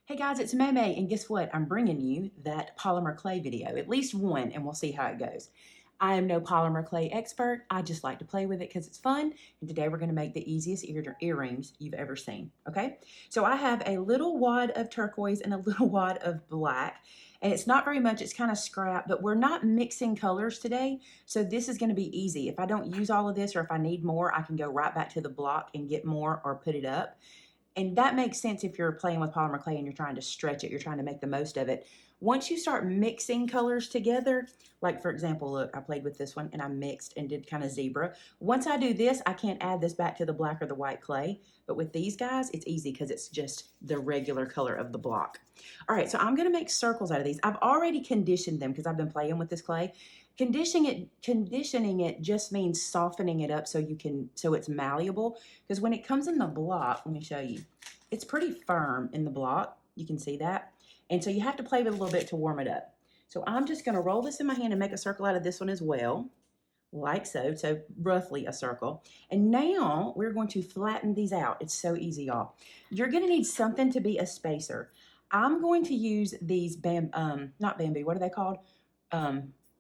Hey guys, it's Maymay, and guess what? I'm bringing you that polymer clay video, at least one, and we'll see how it goes. I am no polymer clay expert. I just like to play with it because it's fun, and today we're going to make the easiest earrings you've ever seen, okay? So I have a little wad of turquoise and a little wad of black, and it's not very much, it's kind of scrap, but we're not mixing colors today, so this is going to be easy. If I don't use all of this or if I need more, I can go right back to the block and get more or put it up. And that makes sense if you're playing with polymer clay and you're trying to stretch it, you're trying to make the most of it. Once you start mixing colors together, like for example, look, I played with this one and I mixed and did kind of zebra. Once I do this, I can't add this back to the black or the white clay. But with these guys, it's easy because it's just the regular color of the block. All right, so I'm gonna make circles out of these. I've already conditioned them because I've been playing with this clay. Conditioning it just means softening it up so it's malleable. Because when it comes in the block, let me show you, it's pretty firm in the block. You can see that. And so you have to play with it a little bit to warm it up. So I'm just going to roll this in my hand and make a circle out of this one as well, like so. So roughly a circle. And now we're going to flatten these out. It's so easy, y'all. You're going to need something to be a spacer. I'm going to use these not bamboo, what are they called?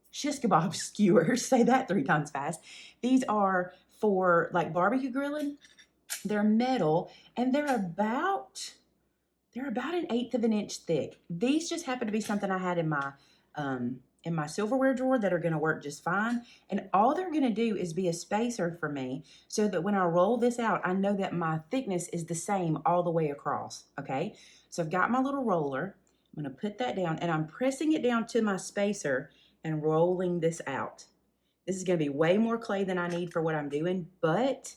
Shish kebab skewers. Say that 3 times fast. These are for like barbecue grilling. They're metal and they're about 1/8 of an inch thick. These just happen to be something I had in my silverware drawer that are going to work just fine. And all they're going to do is be a spacer for me so that when I roll this out, I know that my thickness is the same all the way across. Okay. So I've got my little roller. I'm going to put that down and I'm pressing it down to my spacer and rolling this out. This is going to be way more clay than I need for what I'm doing, but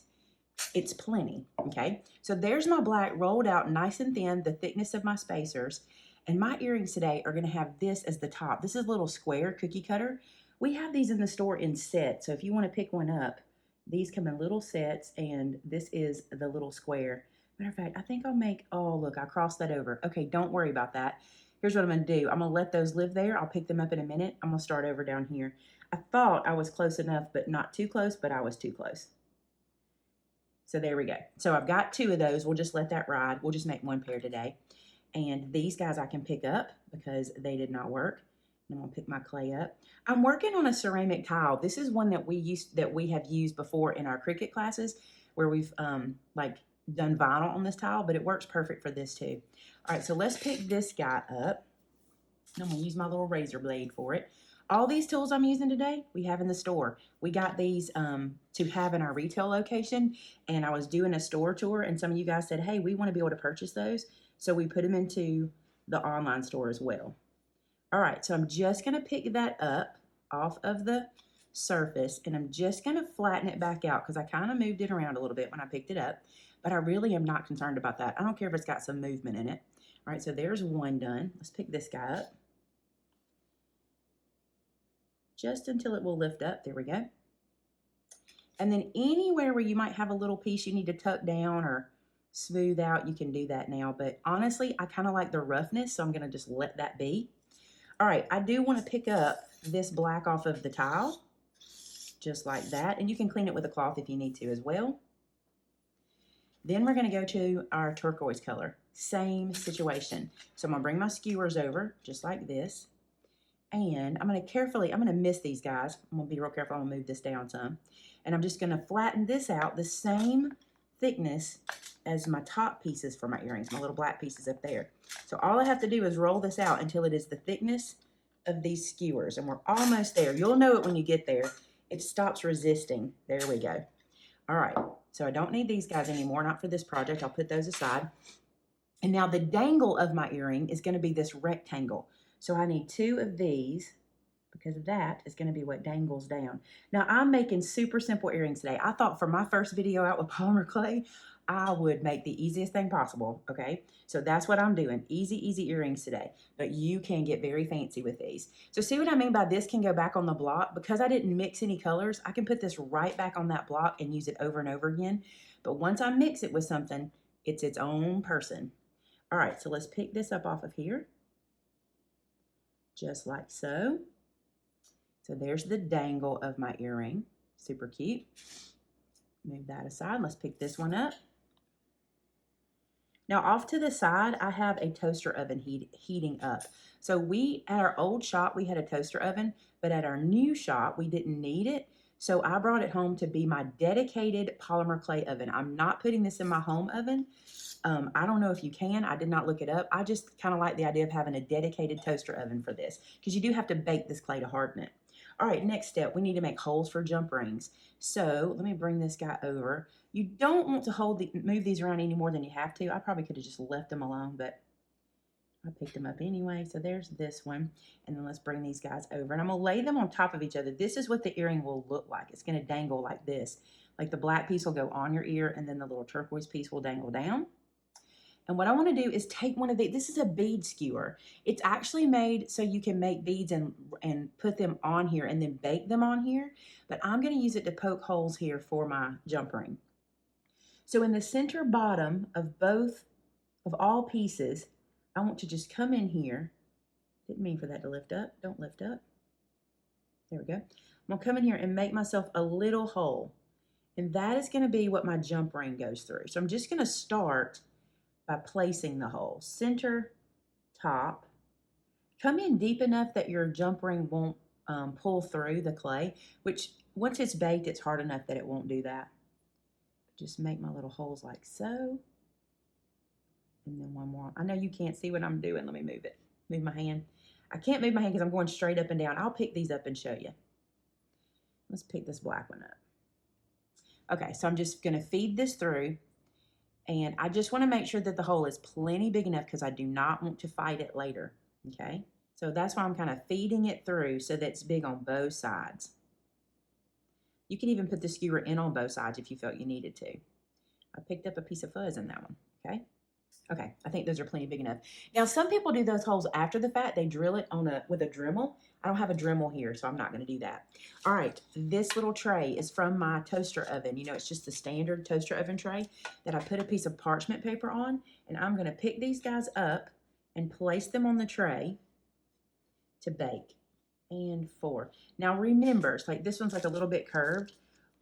it's plenty, okay? So there's my black rolled out nice and thin, the thickness of my spacers. And my earrings today are going to have this as the top. This is a little square cookie cutter. We have these in the store in sets, so if you want to pick one up, these come in little sets, and this is the little square. Matter of fact, I think I'll make, oh, look, I crossed that over. Okay, don't worry about that. Here's what I'm going to do. I'm going to let those live there. I'll pick them up in a minute. I'm going to start over down here. I thought I was close enough, but not too close, but I was too close. So there we go. So I've got 2 of those. We'll just let that ride. We'll just make 1 pair today. And these guys I can pick up because they did not work. I'm going to pick my clay up. I'm working on a ceramic tile. This is one that we have used before in our Cricut classes where we've like done vinyl on this tile, but it works perfect for this too. All right, so let's pick this guy up. I'm going to use my little razor blade for it. All these tools I'm using today, we have in the store. We got these to have in our retail location, and I was doing a store tour, and some of you guys said, hey, we want to be able to purchase those. So we put them into the online store as well. All right, so I'm just going to pick that up off of the surface, and I'm just going to flatten it back out because I kind of moved it around a little bit when I picked it up, but I really am not concerned about that. I don't care if it's got some movement in it. All right, so there's one done. Let's pick this guy up. Just until it will lift up. There we go. And then anywhere where you might have a little piece you need to tuck down or smooth out, you can do that now. But honestly, I kind of like the roughness, so I'm going to just let that be. All right, I do want to pick up this black off of the tile, just like that. And you can clean it with a cloth if you need to as well. Then we're going to go to our turquoise color. Same situation. So I'm going to bring my skewers over, just like this. And I'm going to miss these guys. I'm going to be real careful. I'm going to move this down some. And I'm just going to flatten this out the same thickness as my top pieces for my earrings, my little black pieces up there. So all I have to do is roll this out until it is the thickness of these skewers. And we're almost there. You'll know it when you get there. It stops resisting. There we go. All right. So I don't need these guys anymore, not for this project. I'll put those aside. And now the dangle of my earring is going to be this rectangle. So I need 2 of these because that is going to be what dangles down. Now I'm making super simple earrings today. I thought for my first video out with polymer clay, I would make the easiest thing possible, okay? So that's what I'm doing, easy earrings today. But you can get very fancy with these. So see what I mean by this can go back on the block? Because I didn't mix any colors, I can put this right back on that block and use it over and over again. But once I mix it with something, it's its own person. All right, so let's pick this up off of here. Just like so. So there's the dangle of my earring. Super cute. Move that aside. Let's pick this one up. Now off to the side, I have a toaster oven heating up. So at our old shop, we had a toaster oven, but at our new shop, we didn't need it. So I brought it home to be my dedicated polymer clay oven. I'm not putting this in my home oven. I don't know if you can. I did not look it up. I just kind of like the idea of having a dedicated toaster oven for this because you do have to bake this clay to harden it. All right, next step, we need to make holes for jump rings. So let me bring this guy over. You don't want to move these around any more than you have to. I probably could have just left them alone, but I picked them up anyway. So there's this one. And then let's bring these guys over. And I'm going to lay them on top of each other. This is what the earring will look like. It's going to dangle like this. Like the black piece will go on your ear, and then the little turquoise piece will dangle down. And what I want to do is take one of these. This is a bead skewer. It's actually made so you can make beads and put them on here and then bake them on here. But I'm going to use it to poke holes here for my jump ring. So in the center bottom of all pieces, I want to just come in here. Didn't mean for that to lift up. Don't lift up. There we go. I'm going to come in here and make myself a little hole. And that is going to be what my jump ring goes through. So I'm just going to start by placing the hole. Center, top. Come in deep enough that your jump ring won't pull through the clay, which once it's baked, it's hard enough that it won't do that. Just make my little holes like so. And then one more. I know you can't see what I'm doing. Let me move it. Move my hand. I can't move my hand because I'm going straight up and down. I'll pick these up and show you. Let's pick this black one up. Okay, so I'm just going to feed this through. And I just want to make sure that the hole is plenty big enough because I do not want to fight it later. Okay, so that's why I'm kind of feeding it through so that it's big on both sides. You can even put the skewer in on both sides if you felt you needed to. I picked up a piece of fuzz in that one. Okay. Okay, I think those are plenty big enough. Now, some people do those holes after the fact. They drill it with a Dremel. I don't have a Dremel here, so I'm not going to do that. All right, this little tray is from my toaster oven. You know, it's just the standard toaster oven tray that I put a piece of parchment paper on, and I'm going to pick these guys up and place them on the tray to bake. And 4. Now, remember, it's like this one's like a little bit curved.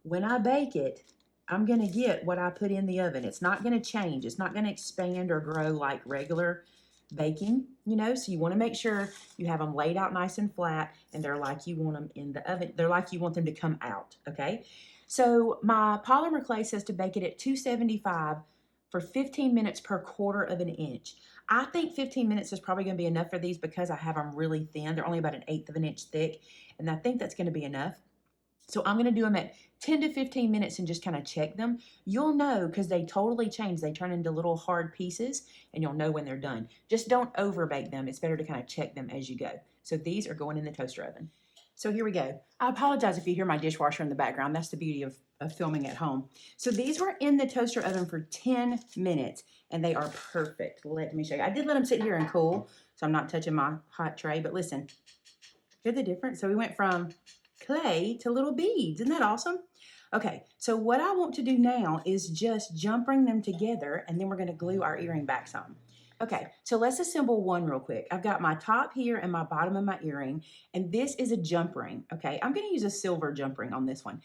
When I bake it, I'm going to get what I put in the oven. It's not going to change. It's not going to expand or grow like regular baking, you know, so you want to make sure you have them laid out nice and flat and they're like you want them in the oven. They're like you want them to come out, okay? So my polymer clay says to bake it at 275 for 15 minutes per 1/4 of an inch. I think 15 minutes is probably going to be enough for these because I have them really thin. They're only about 1/8 of an inch thick, and I think that's going to be enough. So I'm going to do them at 10 to 15 minutes and just kind of check them. You'll know because they totally change. They turn into little hard pieces, and you'll know when they're done. Just don't over bake them. It's better to kind of check them as you go. So these are going in the toaster oven. So here we go. I apologize if you hear my dishwasher in the background. That's the beauty of filming at home. So these were in the toaster oven for 10 minutes, and they are perfect. Let me show you. I did let them sit here and cool, so I'm not touching my hot tray. But listen, hear the difference? So we went from clay to little beads. Isn't that awesome? Okay, so what I want to do now is just jump ring them together, and then we're going to glue our earring back some. Okay, so let's assemble one real quick. I've got my top here and my bottom of my earring, and this is a jump ring. Okay, I'm going to use a silver jump ring on this one.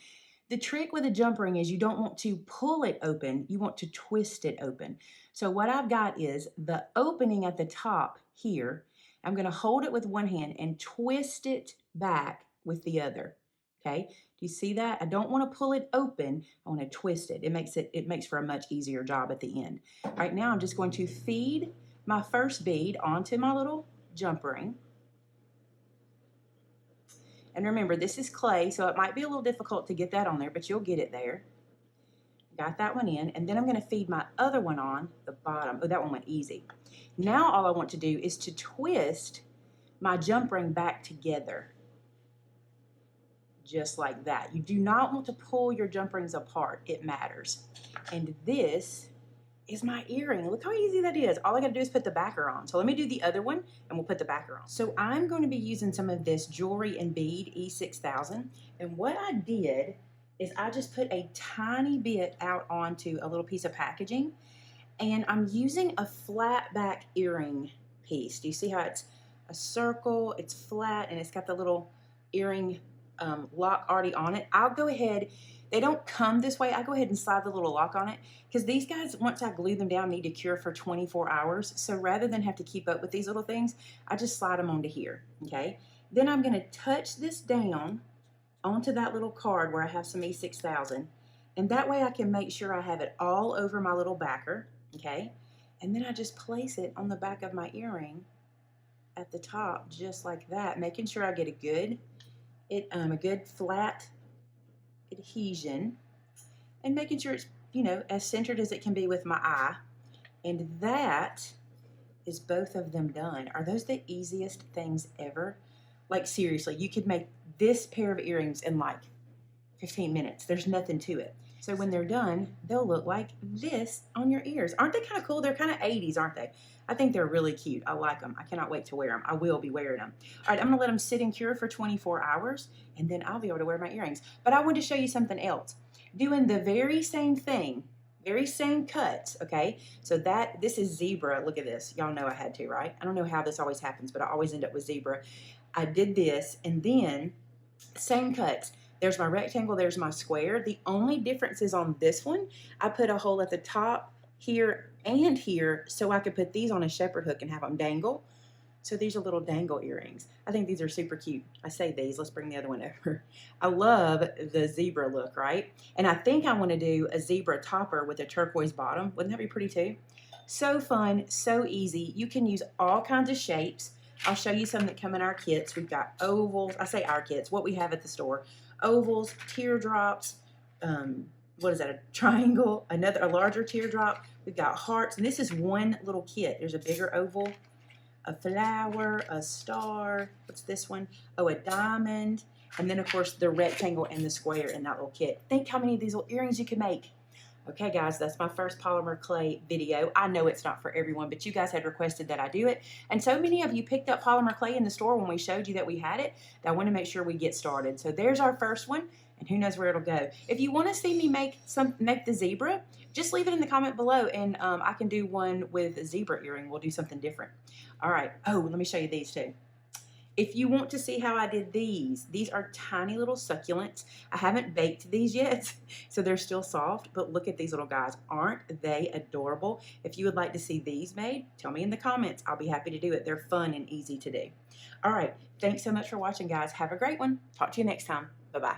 The trick with a jump ring is you don't want to pull it open, you want to twist it open. So what I've got is the opening at the top here. I'm going to hold it with one hand and twist it back with the other. Okay, do you see that? I don't want to pull it open. I want to twist it. It makes for a much easier job at the end. Right now, I'm just going to feed my first bead onto my little jump ring. And remember, this is clay, so it might be a little difficult to get that on there, but you'll get it there. Got that one in, and then I'm going to feed my other one on the bottom. Oh, that one went easy. Now all I want to do is to twist my jump ring back together. Just like that. You do not want to pull your jump rings apart. It matters. And this is my earring. Look how easy that is. All I got to do is put the backer on. So let me do the other one and we'll put the backer on. So I'm going to be using some of this Jewelry and Bead E6000. And what I did is I just put a tiny bit out onto a little piece of packaging. And I'm using a flat back earring piece. Do you see how it's a circle? It's flat and it's got the little earring lock already on it. I'll go ahead. they don't come this way. I go ahead and slide the little lock on it because these guys, once I glue them down, need to cure for 24 hours. So rather than have to keep up with these little things, I just slide them onto here, okay? Then I'm gonna touch this down onto that little card where I have some E6000, and that way I can make sure I have it all over my little backer, okay? And then I just place it on the back of my earring at the top, just like that, making sure I get a good flat adhesion, and making sure it's, you know, as centered as it can be with my eye. And that is both of them done. Are those the easiest things ever? Like seriously, you could make this pair of earrings in like 15 minutes. There's nothing to it. So when they're done, they'll look like this on your ears. Aren't they kind of cool? They're kind of 80s, aren't they? I think they're really cute. I like them. I cannot wait to wear them. I will be wearing them. All right, I'm going to let them sit and cure for 24 hours, and then I'll be able to wear my earrings. But I want to show you something else. Doing the very same thing, very same cuts, okay? So this is zebra. Look at this. Y'all know I had to, right? I don't know how this always happens, but I always end up with zebra. I did this, and then same cuts. There's my rectangle, there's my square. The only difference is on this one, I put a hole at the top here and here so I could put these on a shepherd hook and have them dangle. So these are little dangle earrings. I think these are super cute. I say these, let's bring the other one over. I love the zebra look, right? And I think I want to do a zebra topper with a turquoise bottom. Wouldn't that be pretty too? So fun, so easy. You can use all kinds of shapes. I'll show you some that come in our kits. We've got ovals. I say our kits, what we have at the store. Ovals, teardrops, what is that, a triangle, a larger teardrop. We've got hearts, and this is one little kit. There's a bigger oval, a flower, a star. What's this one? Oh, a diamond. And then, of course, the rectangle and the square in that little kit. Think how many of these little earrings you can make. Okay, guys, that's my first polymer clay video. I know it's not for everyone, but you guys had requested that I do it. And so many of you picked up polymer clay in the store when we showed you that we had it, that I want to make sure we get started. So there's our first one, and who knows where it'll go. If you want to see me make the zebra, just leave it in the comment below, and I can do one with a zebra earring. We'll do something different. All right. Oh, let me show you these too. If you want to see how I did these are tiny little succulents. I haven't baked these yet, so they're still soft, but look at these little guys. Aren't they adorable? If you would like to see these made, tell me in the comments. I'll be happy to do it. They're fun and easy to do. All right. Thanks so much for watching, guys. Have a great one. Talk to you next time. Bye-bye.